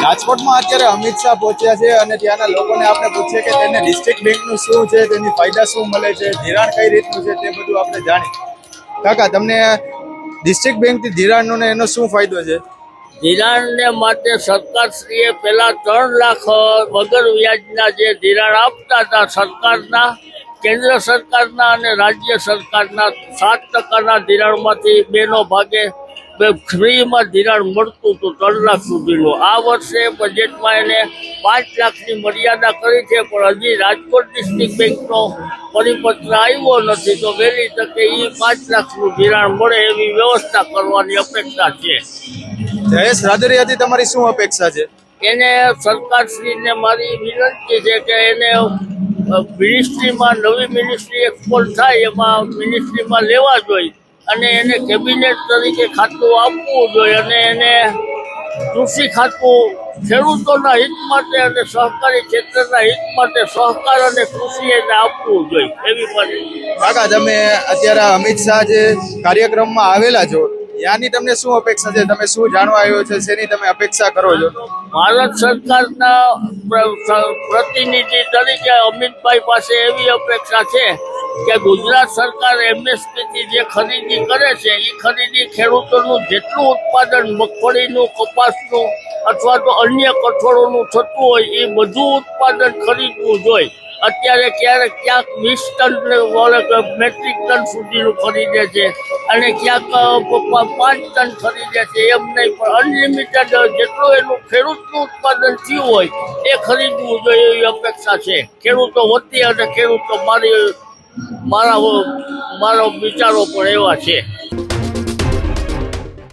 રાજકોટમાં અત્યારે અમિત શાહ પહોંચ્યા છે અને ત્યાંના લોકોને આપણે પૂછીએ કે તેને ડિસ્ટ્રિક્ટ બેંકનું શું છે, તેની ફાયદા શું મળે છે, ધિરાણ કઈ રીતનું છે, તે બધું આપણે જાણીએ. કાકા, તમને ડિસ્ટ્રિક્ટ બેંકથી ધિરાણનો ને એનો શું ફાયદો છે? ધિરાણને માટે સરકારશ્રીએ પહેલા 3 લાખ વગર વ્યાજના જે ધિરાણ આપતા હતા સરકારના, કેન્દ્ર સરકારના અને રાજ્ય સરકારના 7% ધિરાણમાંથી 2 ભાગે ફ્રીમાં ધિરાણ મળતું હતું 3 લાખ સુધીનું. આ વર્ષે બજેટમાં એને 5 લાખની મર્યાદા કરી છે, પણ હજી રાજકોટ ડિસ્ટ્રિક્ટ બેંકનો પરિપત્ર આવ્યો નથી, તો વહેલી તકે એ 5 લાખનું ધિરાણ મળે એવી વ્યવસ્થા કરવાની અપેક્ષા છે. જયેશ રાદડિયાથી તમારી શું અપેક્ષા છે? એને સરકારશ્રીને મારી વિનંતી છે કે એને મિનિસ્ટ્રીમાં નવી મિનિસ્ટ્રી એક્સપોર્ટ થાય એમાં મિનિસ્ટ્રીમાં લેવા જોઈએ અને એને કેબિનેટ તરીકે ખાતું આપવું જોઈએ અને એને કૃષિ ખાતું ખેડૂતોના હિત માટે અને સહકારી ક્ષેત્રના હિત માટે સહકાર અને કૃષિ એને આપવું જોઈએ એવી મારી. કાકા, તમે અત્યારે અમિત શાહ જે કાર્યક્રમમાં આવેલા છો, ત્યાંની તમને શું અપેક્ષા છે? તમે શું જાણવા આવ્યો છે, શેની તમે અપેક્ષા કરો છો? ભારત સરકારના પ્રતિનિધિ તરીકે અમિતભાઈ પાસે એવી અપેક્ષા છે કે ગુજરાત સરકાર એમએસપીથી જે ખરીદી કરે છે એ ખરીદી ખેડૂતોનું જેટલું ઉત્પાદન મગફળીનું, કપાસનું અથવા તો અન્ય કઠોળોનું થતું હોય એ બધું ઉત્પાદન ખરીદવું જોઈએ. અત્યારે ક્યાંક 20 ટન મેટ્રિક ટન સુધીનું ખરીદે છે અને ક્યાંક 5 ટન ખરીદે છે. એમ નહીં, પણ અનલિમિટેડ જેટલું એનું ખેડૂતનું ઉત્પાદન થયું હોય એ ખરીદવું જોઈએ એવી અપેક્ષા છે ખેડૂતો વતી અને ખેડૂતો મારા વિચારો પણ એવા છે.